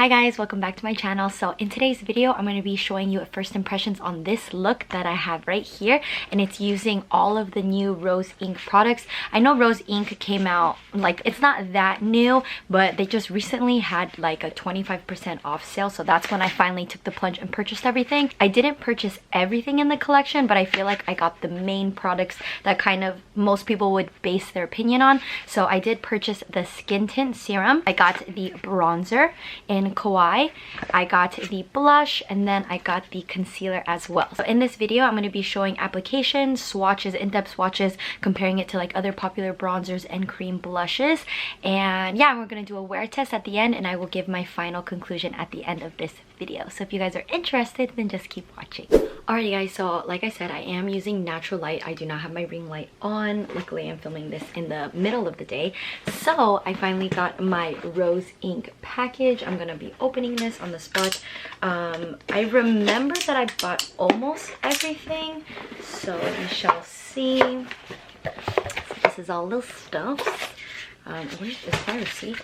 Hi guys, welcome back to my channel. So in today's video, I'm going to be showing you first impressions on this look that I have right here, and it's using all of the new Rose Inc products. I know Rose Inc came out, like, it's not that new, but they just recently had like a 25% off sale, so that's when I finally took the plunge and purchased everything. I didn't purchase everything in the collection, but I feel like I got the main products that kind of most people would base their opinion on. So I did purchase the Skin Tint Serum, I got the bronzer in Kawaii, I got the blush, and then I got the concealer as well. So in this video, I'm going to be showing applications, swatches, in-depth swatches, comparing it to like other popular bronzers and cream blushes. And yeah, we're going to do a wear test at the end, and I will give my final conclusion at the end of this video. So if you guys are interested, then just keep watching. Alrighty guys, so like I said, I am using natural light. I do not have my ring light on. Luckily, I'm filming this in the middle of the day. So I finally got my Rose Inc package. I'm gonna be opening this on the spot. I remember that I bought almost everything, so we shall see. This is all the stuff. Where's my receipt?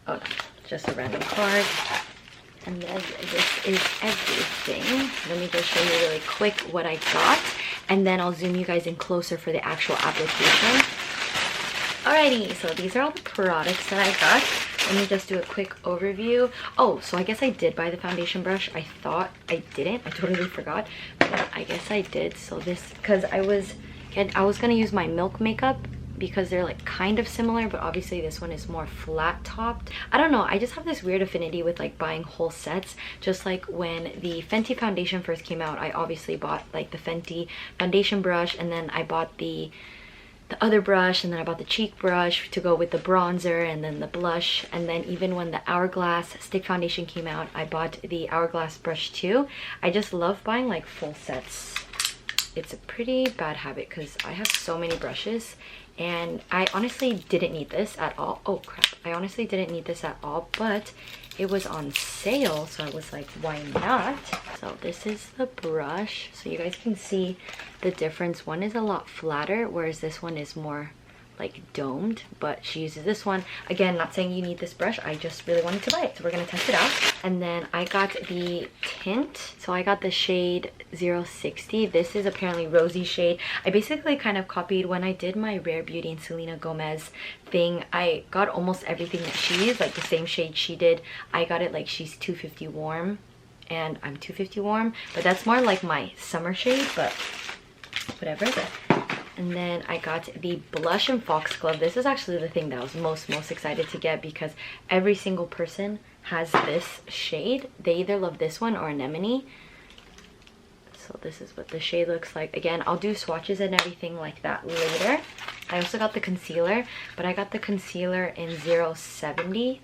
Oh no, just a random card. And then this is everything. Let me just show you really quick what I got, and then I'll zoom you guys in closer for the actual application. Alrighty, so these are all the products that I got. Let me just do a quick overview. Oh, so I guess I did buy the foundation brush. I thought I didn't. I totally forgot, but I guess I did. So this, because I was gonna use my Milk makeup, because they're like kind of similar, but obviously this one is more flat topped. I don't know, I just have this weird affinity with like buying whole sets. Just like when the Fenty foundation first came out, I obviously bought like the Fenty foundation brush, and then I bought the other brush, and then I bought the cheek brush to go with the bronzer, and then the blush. And then even when the Hourglass stick foundation came out, I bought the Hourglass brush too. I just love buying like full sets. It's a pretty bad habit because I have so many brushes, and I honestly didn't need this at all. Oh crap, I honestly didn't need this at all, but it was on sale, so I was like, why not? So this is the brush, so you guys can see the difference. One is a lot flatter, whereas this one is more like domed, but she uses this one. Again, not saying you need this brush, I just really wanted to buy it, so we're gonna test it out. And then I got the tint, so I got the shade 060. This is apparently Rosie shade. I basically kind of copied when I did my Rare Beauty and Selena Gomez thing. I got almost everything that she used, like the same shade she did. I got it like she's 250 warm, and I'm 250 warm, but that's more like my summer shade, but whatever. And then I got the blush in Foxglove. This is actually the thing that I was most excited to get, because every single person has this shade. They either love this one or Anemone. So this is what the shade looks like. Again, I'll do swatches and everything like that later. I also got the concealer, but I got the concealer in 070.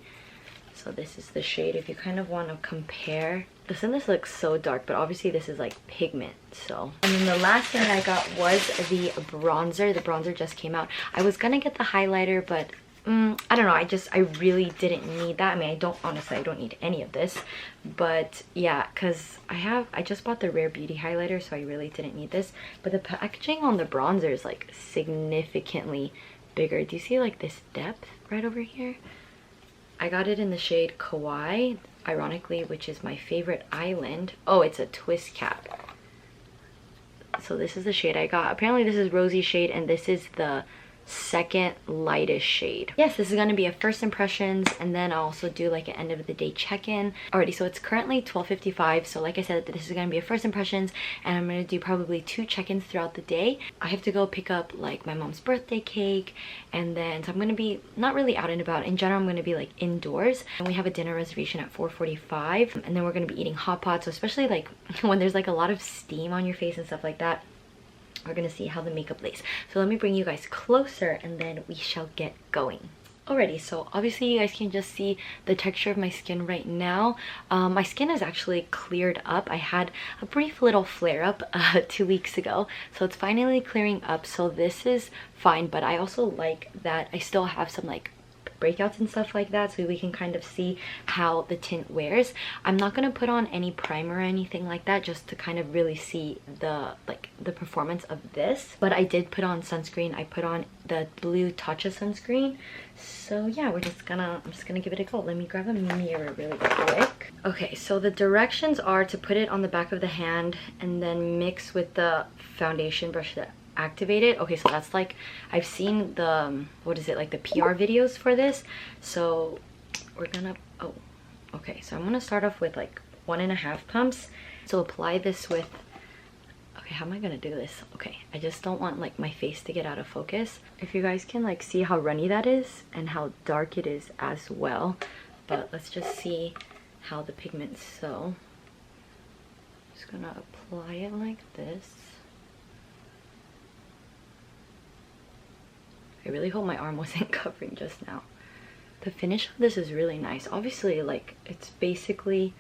So this is the shade if you kind of want to compare. This looks so dark, but obviously this is like pigment, so. And then the last thing I got was the bronzer. The bronzer just came out. I was gonna get the highlighter, but I don't know, I really didn't need that. I mean, honestly, I don't need any of this, but yeah, because I just bought the Rare Beauty highlighter, so I really didn't need this. But the packaging on the bronzer is like significantly bigger. Do you see like this depth right over here? I got it in the shade Kawaii, ironically, which is my favorite island. Oh, it's a twist cap. So this is the shade I got. Apparently this is Rosie shade, and this is the second lightest shade. Yes, this is going to be a first impressions, and then I'll also do like an end of the day check-in. Alrighty, so it's currently 12:55, so like I said, this is going to be a first impressions, and I'm going to do probably 2 check-ins throughout the day. I have to go pick up like my mom's birthday cake, and then so I'm going to be not really out and about. In general, I'm going to be like indoors, and we have a dinner reservation at 4:45, and then we're going to be eating hot pot. So especially like when there's like a lot of steam on your face and stuff like that, we're gonna see how the makeup lays. So let me bring you guys closer, and then we shall get going. Alrighty, so obviously you guys can just see the texture of my skin right now. My skin is actually cleared up. I had a brief little flare-up 2 weeks ago, so it's finally clearing up. So this is fine, but I also like that I still have some like breakouts and stuff like that, so we can kind of see how the tint wears. I'm not going to put on any primer or anything like that, just to kind of really see the performance of this. But I did put on sunscreen. I put on the Blue Tatcha sunscreen. So yeah, I'm just gonna give it a go. Let me grab a mirror really quick. Okay, so the directions are to put it on the back of the hand and then mix with the foundation brush that activate it. Okay, so that's like, I've seen the what is it, like the PR videos for this. So we're gonna, oh okay, so I'm gonna start off with like 1.5 pumps. So apply this with, okay, how am I gonna do this? Okay, I just don't want like my face to get out of focus. If you guys can like see how runny that is and how dark it is as well. But let's just see how the pigments sew. Just gonna apply it like this. I really hope my arm wasn't covering just now. The finish of this is really nice. Obviously, like, it's basically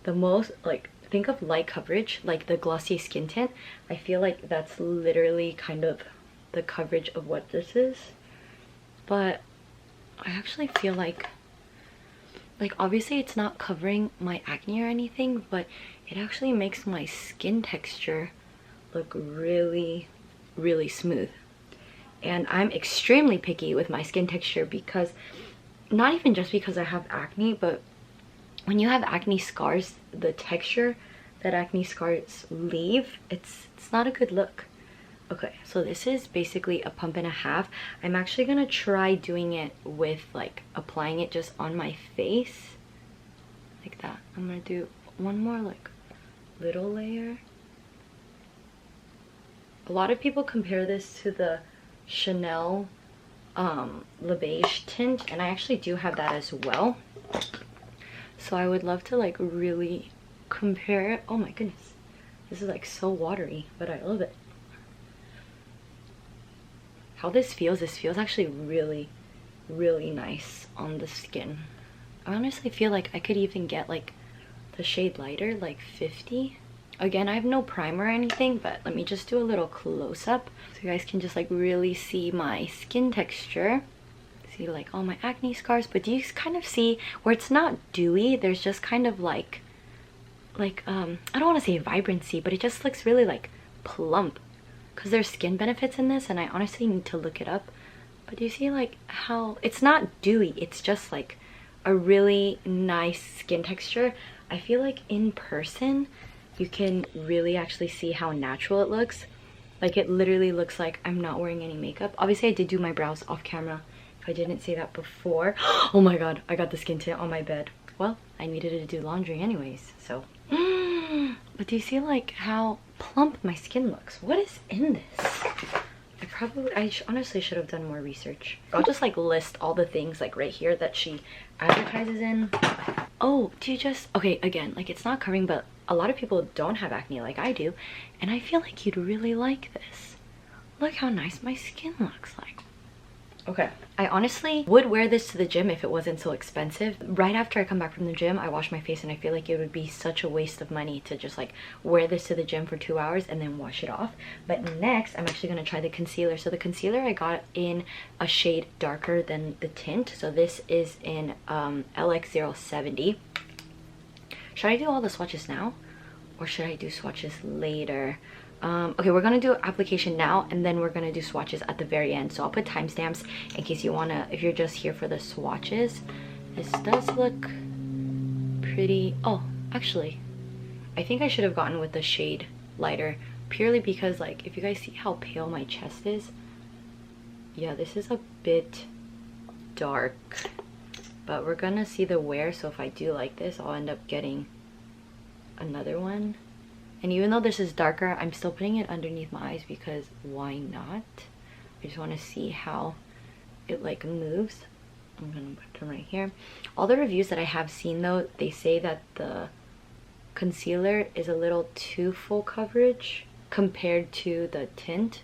the most, like, think of light coverage, like the Glossier Skin Tint. I feel like that's literally kind of the coverage of what this is. But I actually feel like obviously it's not covering my acne or anything, but it actually makes my skin texture look really, really smooth. And I'm extremely picky with my skin texture because, not even just because I have acne, but when you have acne scars, the texture that acne scars leave, it's not a good look. Okay, so this is basically a 1.5 pumps. I'm actually gonna try doing it with like applying it just on my face like that. I'm gonna do one more like little layer. A lot of people compare this to the Chanel Le Beige tint, and I actually do have that as well. So I would love to like really compare it. Oh my goodness, this is like so watery, but I love it. How this feels actually really, really nice on the skin. I honestly feel like I could even get like the shade lighter, like 50. Again, I have no primer or anything, but let me just do a little close-up so you guys can just like really see my skin texture. See like all my acne scars, but do you kind of see where it's not dewy? There's just kind of like I don't want to say vibrancy, but it just looks really like plump. Because there's skin benefits in this, and I honestly need to look it up. But do you see like how it's not dewy, it's just like a really nice skin texture. I feel like in person you can really actually see how natural it looks. Like it literally looks like I'm not wearing any makeup. Obviously I did do my brows off camera, if I didn't say that before. Oh my god, I got the skin tint on my bed. Well, I needed to do laundry anyways, so. But do you see like how plump my skin looks? What is in this? I honestly should have done more research. I'll just like list all the things like right here that she advertises in. Oh, do you just, okay, again, like it's not covering, but a lot of people don't have acne like I do, and I feel like you'd really like this. Look how nice my skin looks like. Okay, I honestly would wear this to the gym if it wasn't so expensive. Right after I come back from the gym, I wash my face, and I feel like it would be such a waste of money to just like wear this to the gym for 2 hours and then wash it off. But next, I'm actually gonna try the concealer. So the concealer I got in a shade darker than the tint. So this is in LX070. Should I do all the swatches now, or should I do swatches later? Okay, we're gonna do application now, and then we're gonna do swatches at the very end. So I'll put timestamps in case you wanna, if you're just here for the swatches. This does look pretty. Oh, actually, I think I should have gotten with the shade lighter, purely because like if you guys see how pale my chest is, yeah, this is a bit dark. But we're gonna see the wear, so if I do like this, I'll end up getting another one. And even though this is darker, I'm still putting it underneath my eyes because why not? I just want to see how it like moves. I'm gonna put them right here. All the reviews that I have seen though, they say that the concealer is a little too full coverage compared to the tint.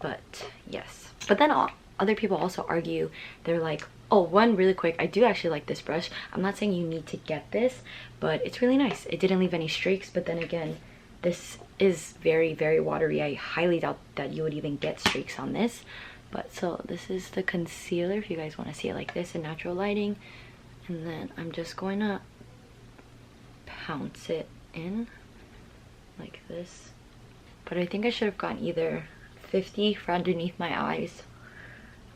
But yes. But then other people also argue, they're like, oh, one really quick, I do actually like this brush. I'm not saying you need to get this, but it's really nice. It didn't leave any streaks, but then again, this is very, very watery. I highly doubt that you would even get streaks on this. But so this is the concealer if you guys want to see it like this in natural lighting. And then I'm just going to pounce it in like this. But I think I should have gotten either 50 for underneath my eyes.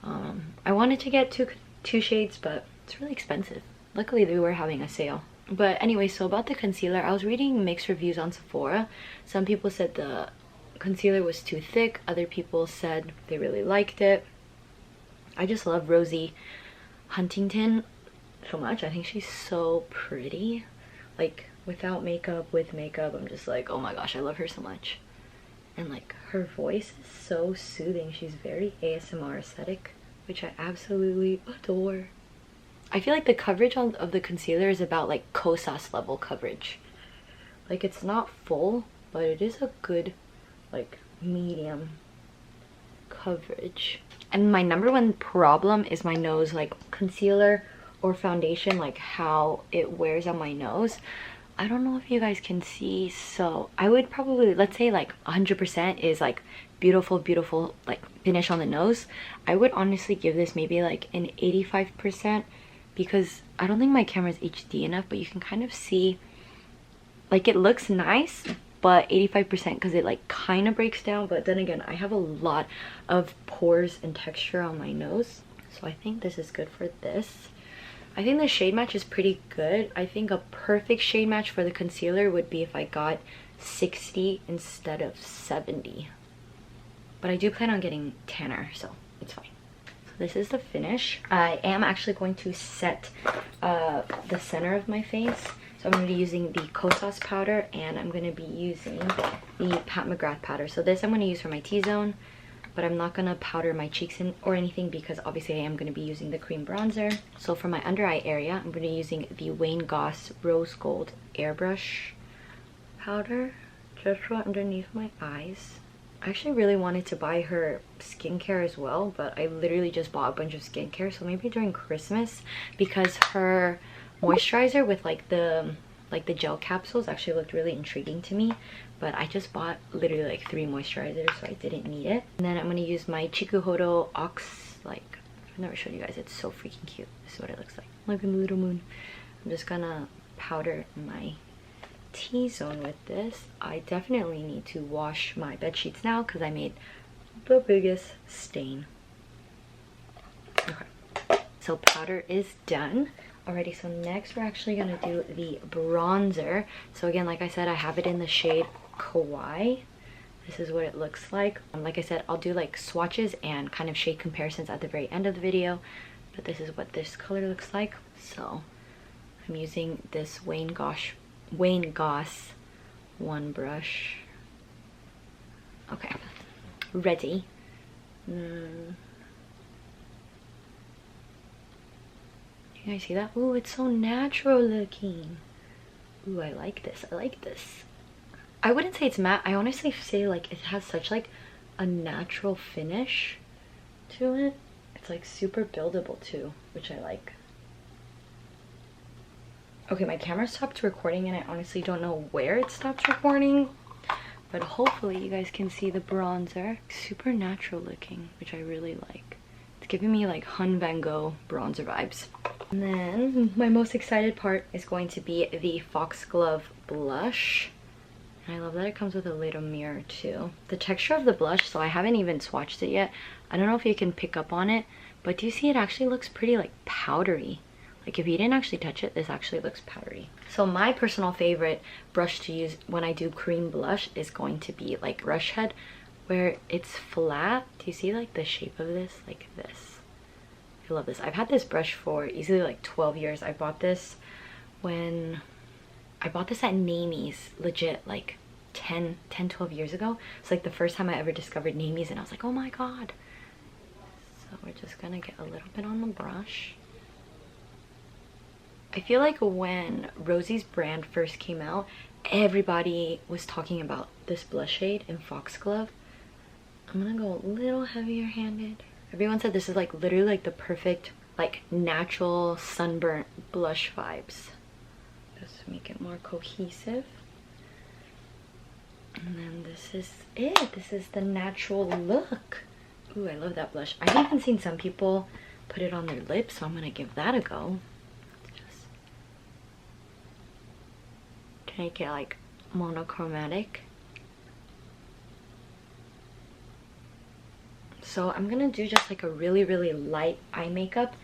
I wanted to get two shades, but it's really expensive. Luckily they were having a sale. But anyway, so about the concealer, I was reading mixed reviews on Sephora. Some people said the concealer was too thick, other people said they really liked it. I just love Rosie Huntington so much. I think she's so pretty, like without makeup, with makeup. I'm just like, oh my gosh, I love her so much. And like her voice is so soothing. She's very ASMR aesthetic, which I absolutely adore. I feel like the coverage of the concealer is about like Kosas level coverage. Like it's not full, but it is a good like medium coverage. And my number one problem is my nose, like concealer or foundation, like how it wears on my nose. I don't know if you guys can see, so I would probably, let's say like 100% is like beautiful like finish on the nose. I would honestly give this maybe like an 85%, because I don't think my camera is HD enough, but you can kind of see like it looks nice, but 85% because it like kind of breaks down. But then again, I have a lot of pores and texture on my nose, so I think this is good for this. I think the shade match is pretty good. I think a perfect shade match for the concealer would be if I got 60 instead of 70. But I do plan on getting tanner, so it's fine. So this is the finish. I am actually going to set the center of my face. So I'm going to be using the Kosas powder, and I'm going to be using the Pat McGrath powder. So this I'm going to use for my T-zone, but I'm not going to powder my cheeks in or anything because obviously I am going to be using the cream bronzer. So for my under eye area, I'm going to be using the Wayne Goss Rose Gold Airbrush powder just for underneath my eyes. I actually really wanted to buy her skincare as well, but I literally just bought a bunch of skincare, so maybe during Christmas, because her moisturizer with like the gel capsules actually looked really intriguing to me. But I just bought literally like 3 moisturizers, so I didn't need it. And then I'm going to use my Chikuhodo Ox, like, I've never showed you guys, it's so freaking cute. This is what it looks like. Look at the little moon. I'm just gonna powder my T-zone with this. I definitely need to wash my bed sheets now because I made the biggest stain. Okay, so powder is done. Alrighty, so next we're actually gonna do the bronzer. So again, like I said, I have it in the shade Kawaii. This is what it looks like. Like I said, I'll do like swatches and kind of shade comparisons at the very end of the video, but this is what this color looks like. So I'm using this Wayne Goss one brush. Okay, ready. You guys see that? Ooh, it's so natural looking. Ooh, I like this. I like this. I wouldn't say it's matte. I honestly say like it has such like a natural finish to it. It's like super buildable too, which I like. Okay, my camera stopped recording and I honestly don't know where it stopped recording, but hopefully you guys can see the bronzer. Super natural looking, which I really like. It's giving me like Hun Van Gogh bronzer vibes. And then my most excited part is going to be the Foxglove blush. And I love that it comes with a little mirror too. The texture of the blush, so I haven't even swatched it yet. I don't know if you can pick up on it, but do you see it actually looks pretty like powdery? Like if you didn't actually touch it, this actually looks powdery. So my personal favorite brush to use when I do cream blush is going to be like brush head, where it's flat. Do you see like the shape of this? Like this. I love this. I've had this brush for easily like 12 years. I bought this at Namie's, legit like 12 years ago. It's like the first time I ever discovered Namie's and I was like, oh my god. So we're just gonna get a little bit on the brush. I feel like when Rosie's brand first came out, everybody was talking about this blush shade in Foxglove. I'm gonna go a little heavier handed. Everyone said this is like literally like the perfect like natural sunburnt blush vibes. Just make it more cohesive. And then this is it. This is the natural look. Ooh, I love that blush. I've even seen some people put it on their lips, so I'm gonna give that a go. Just to make it like monochromatic. So I'm gonna do just like a really, really light eye makeup,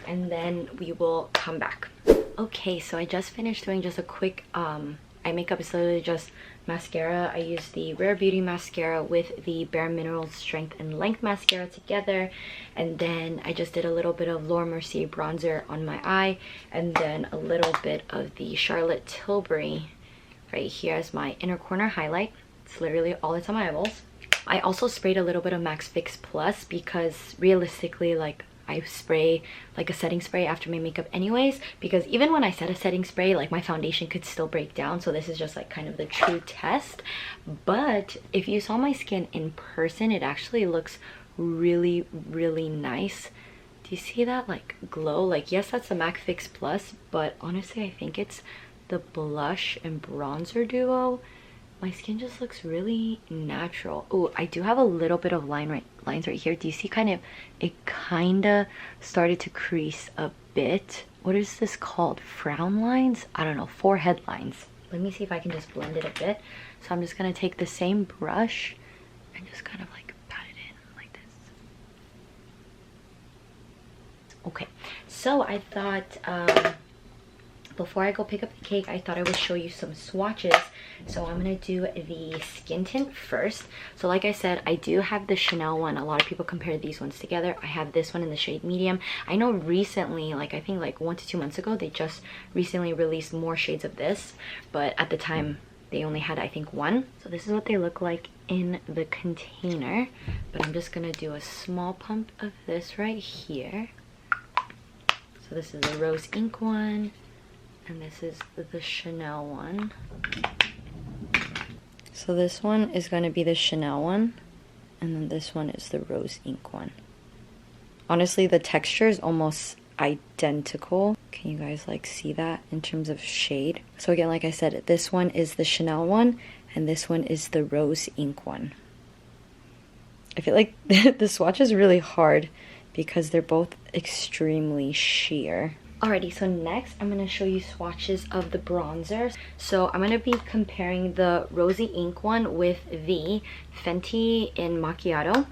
and then we will come back. Okay, so I just finished doing just a quick eye makeup. It's literally just mascara. I used the Rare Beauty mascara with the Bare Minerals Strength and Length mascara together, and then I just did a little bit of Laura Mercier bronzer on my eye, and then a little bit of the Charlotte Tilbury right here as my inner corner highlight. It's literally all that's on my eyeballs. I also sprayed a little bit of Max Fix Plus because realistically, like, I spray like a setting spray after my makeup anyways, because even when I set a setting spray, like, my foundation could still break down. So this is just like kind of the true test. But if you saw my skin in person, it actually looks really, really nice. Do you see that like glow? Like, yes, that's the Max Fix Plus, but honestly I think it's the blush and bronzer duo. My skin just looks really natural. Oh, I do have a little bit of lines right here. Do you see it kind of started to crease a bit. What is this called? Frown lines? I don't know, forehead lines. Let me see if I can just blend it a bit. So I'm just gonna take the same brush and just kind of like pat it in like this. Okay, so I thought before I go pick up the cake, I thought I would show you some swatches. So I'm gonna do the skin tint first. So like I said, I do have the Chanel one. A lot of people compare these ones together. I have this one in the shade medium. I know recently, like I think like 1 to 2 months ago, they just recently released more shades of this, but at the time they only had, I think, one. So this is what they look like in the container, but I'm just gonna do a small pump of this right here. So this is the Rose Ink one, and this is the Chanel one. So this one is going to be the Chanel one, and then this one is the Rose Ink one. Honestly, the texture is almost identical. Can you guys like see that in terms of shade? So again, like I said, this one is the Chanel one, and this one is the Rose Ink one. I feel like the swatch is really hard because they're both extremely sheer. Alrighty, so next I'm going to show you swatches of the bronzers. So I'm going to be comparing the Rosy Ink one with the Fenty in Macchiato,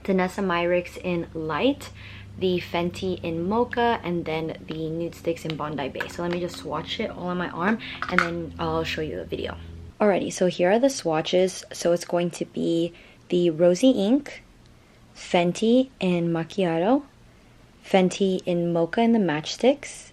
the Nessamyrix in Light, the Fenty in Mocha, and then the Nude Sticks in Bondi Bay. So let me just swatch it all on my arm, and then I'll show you the video. Alrighty, so here are the swatches. So it's going to be the Rosy Ink, Fenty in Macchiato, Fenty in Mocha in the Matchsticks,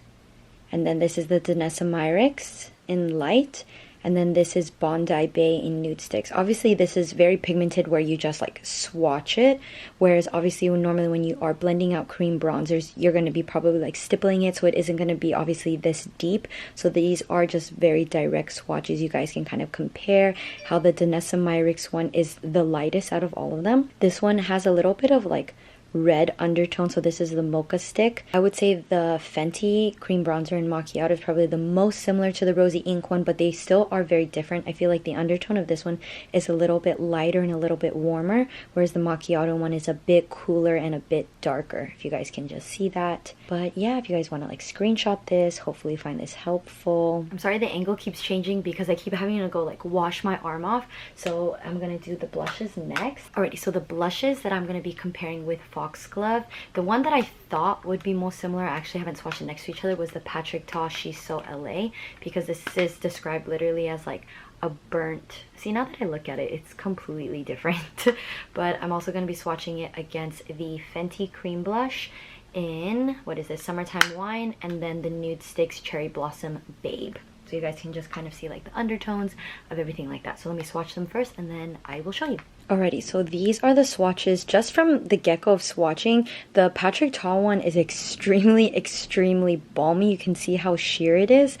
and then this is the Nessamyrix in Light, and then this is Bondi Bay in Nude Sticks. Obviously this is very pigmented where you just like swatch it, whereas obviously normally when you are blending out cream bronzers, you're going to be probably like stippling it, so it isn't going to be obviously this deep. So these are just very direct swatches. You guys can kind of compare how the Nessamyrix one is the lightest out of all of them. This one has a little bit of like red undertone, so this is the Mocha stick. I would say the Fenty cream bronzer in Macchiato is probably the most similar to the Rosy Ink one, but they still are very different. I feel like the undertone of this one is a little bit lighter and a little bit warmer, whereas the Macchiato one is a bit cooler and a bit darker, if you guys can just see that. But yeah, if you guys want to like screenshot this, hopefully find this helpful. I'm sorry the angle keeps changing because I keep having to go like wash my arm off, so I'm gonna do the blushes next. Alrighty, so the blushes that I'm gonna be comparing with Foxglove, the one that I thought would be most similar, I actually haven't swatched it next to each other, was the Patrick Ta She's So LA, because this is described literally as like a burnt, see, now that I look at it, it's completely different. But I'm also going to be swatching it against the Fenty cream blush in, what is this, Summertime Wine, and then the Nude Sticks Cherry Blossom Babe. So you guys can just kind of see like the undertones of everything like that. So let me swatch them first and then I will show you. Alrighty, so these are the swatches. Just from the get-go of swatching, the Patrick Ta one is extremely balmy. You can see how sheer it is.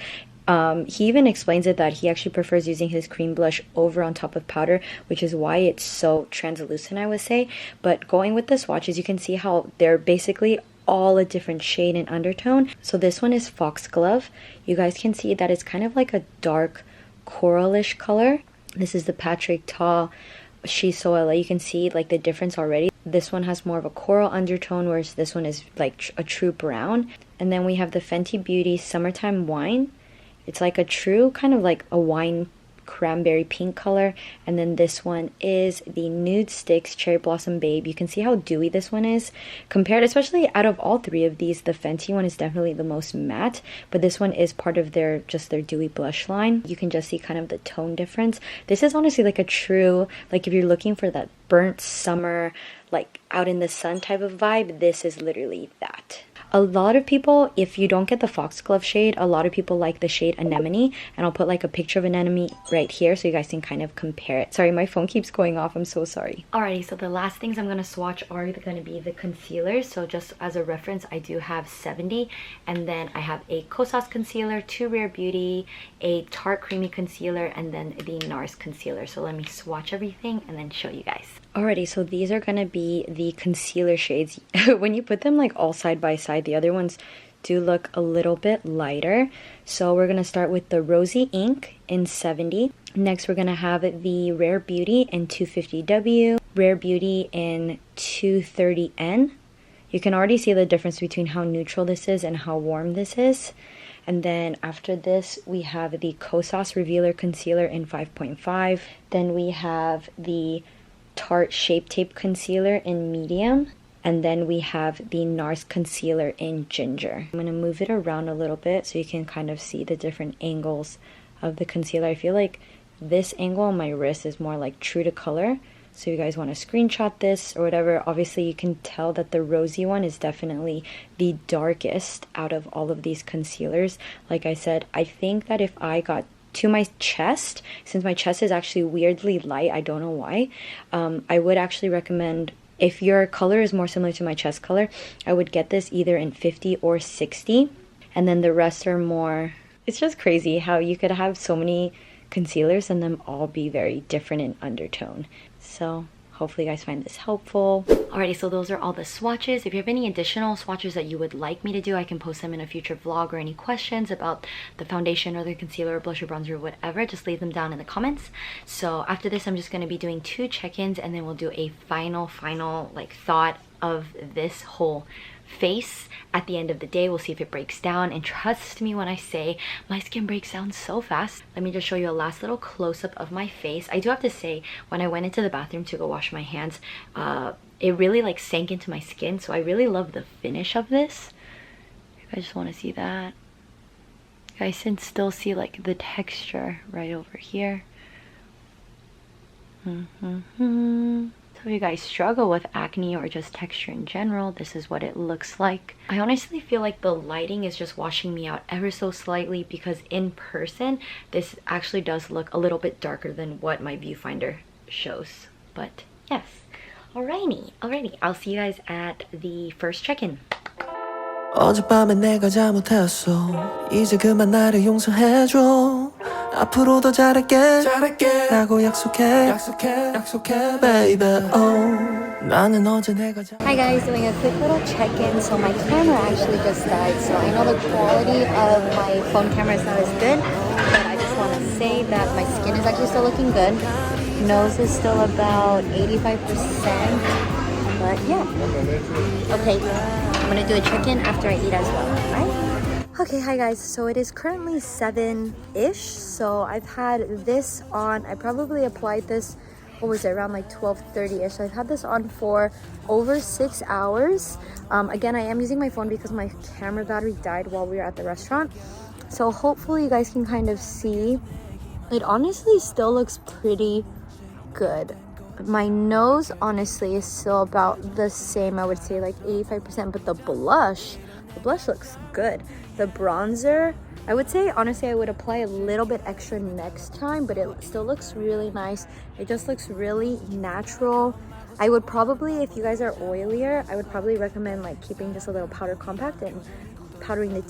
He even explains it that he actually prefers using his cream blush over on top of powder, which is why it's so translucent, I would say. But going with the swatches, you can see how they're basically all a different shade and undertone. So this one is Foxglove. You guys can see that it's kind of like a dark coralish color. This is the Patrick Ta She's So LA, you can see like the difference already. This one has more of a coral undertone, whereas this one is like a true brown. And then we have the Fenty Beauty Summertime Wine. It's like a true kind of like a wine cranberry pink color. And then this one is the Nude Sticks Cherry Blossom Babe. You can see how dewy this one is compared, especially out of all three of these. The Fenty one is definitely the most matte, but this one is part of their dewy blush line. You can just see kind of the tone difference. This is honestly like a true, like if you're looking for that burnt summer, like out in the sun type of vibe, this is literally that. A lot of people, if you don't get the Foxglove shade, a lot of people like the shade Anemone, and I'll put like a picture of Anemone right here so you guys can kind of compare it. Sorry, my phone keeps going off. I'm so sorry. Alrighty, so the last things I'm going to swatch are going to be the concealers. So just as a reference, I do have 70, and then I have a Kosas concealer, 2 Rare Beauty, a Tarte Creamy concealer, and then the NARS concealer. So let me swatch everything and then show you guys. Alrighty, so these are gonna be the concealer shades. When you put them like all side by side, the other ones do look a little bit lighter. So we're gonna start with the Rosie Ink in 70. Next, we're gonna have the Rare Beauty in 250W, Rare Beauty in 230N. You can already see the difference between how neutral this is and how warm this is. And then after this, we have the Kosas Revealer Concealer in 5.5. Then we have the Tarte Shape Tape Concealer in medium, and then we have the NARS Concealer in ginger. I'm going to move it around a little bit so you can kind of see the different angles of the concealer. I feel like this angle on my wrist is more like true to color, so you guys want to screenshot this or whatever. Obviously you can tell that the rosy one is definitely the darkest out of all of these concealers. Like I said, I think that if I got to my chest, since my chest is actually weirdly light, I don't know why, I would actually recommend, if your color is more similar to my chest color, I would get this either in 50 or 60, and then the rest are more, it's just crazy how you could have so many concealers and them all be very different in undertone. So hopefully you guys find this helpful. Alrighty, so those are all the swatches. If you have any additional swatches that you would like me to do, I can post them in a future vlog, or any questions about the foundation or the concealer or blush or bronzer or whatever, just leave them down in the comments. So after this, I'm just going to be doing 2 check-ins, and then we'll do a final like thought of this whole face at the end of the day. We'll see if it breaks down, and trust me when I say my skin breaks down so fast. Let me just show you a last little close-up of my face. I do have to say, when I went into the bathroom to go wash my hands, it really like sank into my skin, so I really love the finish of this. I just want to see that. You guys can still see like the texture right over here. So if you guys struggle with acne or just texture in general, this is what it looks like. I honestly feel like the lighting is just washing me out ever so slightly, because in person this actually does look a little bit darker than what my viewfinder shows. But yes, alrighty, I'll see you guys at the first check-in. 어젯밤에 내가 잘못했어. 이제 그만 나를 용서해줘. 앞으로 더 잘할게 라고 약속해 baby. 나는 어제 내가 Hi guys, doing a quick little check-in. So my camera actually just died, so I know the quality of my phone camera is not as good, but I just want to say that my skin is actually still looking good. Nose is still about 85%, but yeah. Okay, I'm gonna do a check-in after I eat as well, alright? Okay, hi guys, so it is currently 7-ish, so I've had this on, I probably applied this, what was it, around like 12:30-ish, so I've had this on for over 6 hours. Again, I am using my phone because my camera battery died while we were at the restaurant, so hopefully you guys can kind of see. It honestly still looks pretty good. My nose honestly is still about the same, I would say like 85%, but the blush looks good. The bronzer, I would say honestly I would apply a little bit extra next time, but it still looks really nice. It just looks really natural. I would probably, if you guys are oilier, I would probably recommend like keeping just a little powder compact and powdering the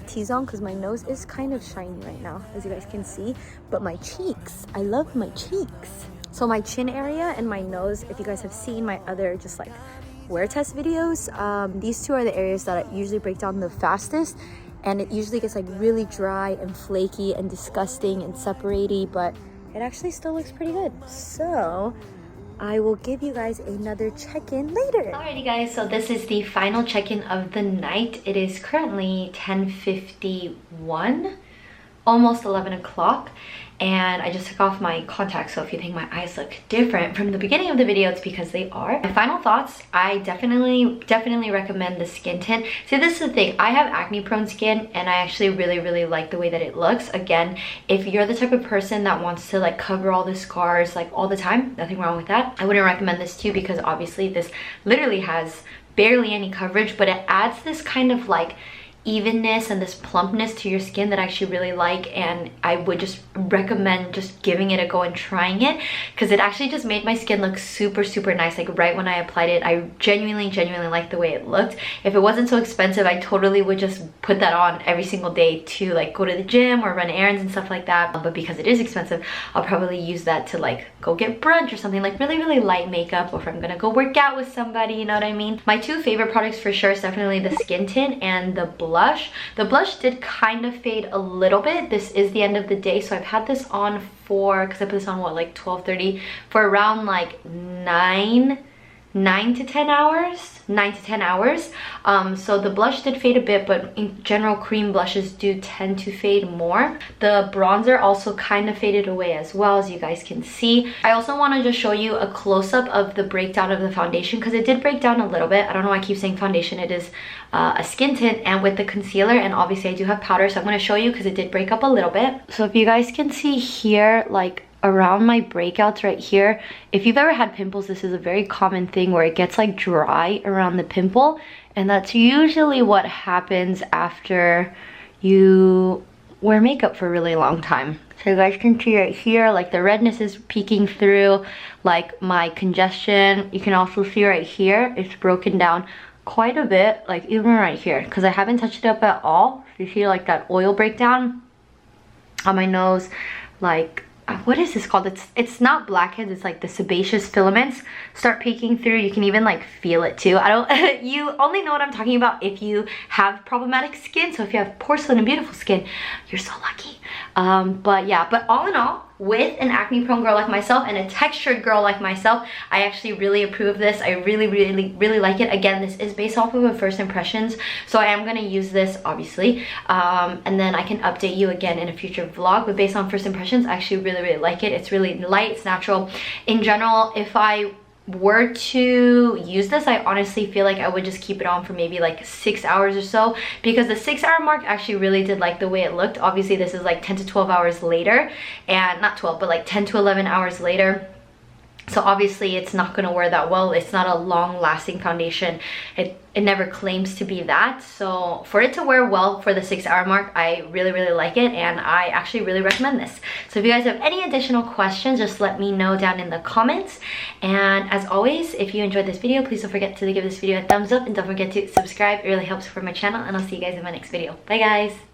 T-zone, because my nose is kind of shiny right now, as you guys can see. But my cheeks, I love my cheeks. So my chin area and my nose, if you guys have seen my other just like wear test videos, these two are the areas that I usually break down the fastest, and it usually gets like really dry and flaky and disgusting and separaty, but it actually still looks pretty good. So I will give you guys another check-in later. Alrighty guys, so this is the final check-in of the night. It is currently 10:51, almost 11 o'clock. And I just took off my contacts, so if you think my eyes look different from the beginning of the video, it's because they are. My final thoughts, I definitely recommend the skin tint. See, this is the thing, I have acne prone skin and I actually really like the way that it looks. Again, if you're the type of person that wants to like cover all the scars like all the time, nothing wrong with that. I wouldn't recommend this to you because obviously this literally has barely any coverage, but it adds this kind of like evenness and this plumpness to your skin that I actually really like, and I would just recommend just giving it a go and trying it, because it actually just made my skin look super nice. Like right when I applied it, I genuinely liked the way it looked. If it wasn't so expensive, I totally would just put that on every single day to like go to the gym or run errands and stuff like that. But because it is expensive, I'll probably use that to like go get brunch or something, like really light makeup, or if I'm gonna go work out with somebody, you know what I mean? My two favorite products for sure is definitely the skin tint and the blush. The blush did kind of fade a little bit. This is the end of the day, so I've had this on for, because I put this on what, like 12:30, for around like 9 to 10 hours. So the blush did fade a bit, but in general cream blushes do tend to fade more. The bronzer also kind of faded away as well, as you guys can see. I also want to just show you a close-up of the breakdown of the foundation, because it did break down a little bit. I don't know why I keep saying foundation. It is a skin tint and with the concealer, and obviously I do have powder, so I'm going to show you because it did break up a little bit. So if you guys can see here, like around my breakouts right here, if you've ever had pimples, this is a very common thing where it gets like dry around the pimple, and that's usually what happens after you wear makeup for a really long time. So you guys can see right here, like the redness is peeking through, like my congestion. You can also see right here, it's broken down quite a bit, like even right here, because I haven't touched it up at all. You see like that oil breakdown on my nose, like what is this called? It's not blackheads, it's like the sebaceous filaments start peeking through. You can even like feel it too. You only know what I'm talking about if you have problematic skin. So if you have porcelain and beautiful skin, you're so lucky. But yeah, but all in all, with an acne prone girl like myself and a textured girl like myself, I actually really approve of this. I really like it. Again, this is based off of a first impressions, so I am going to use this obviously, and then I can update you again in a future vlog. But based on first impressions, I actually really like it. It's really light, it's natural. In general, if I were to use this, I honestly feel like I would just keep it on for maybe like 6 hours or so, because the 6-hour mark actually really did like the way it looked. Obviously this is like 10 to 12 hours later, and not 12 but like 10 to 11 hours later, so obviously it's not going to wear that well. It's not a long-lasting foundation. It never claims to be that. So for it to wear well for the 6-hour mark, I really like it, and I actually really recommend this. So if you guys have any additional questions, just let me know down in the comments. And as always, if you enjoyed this video, please don't forget to give this video a thumbs up, and don't forget to subscribe. It really helps for my channel, and I'll see you guys in my next video. Bye guys!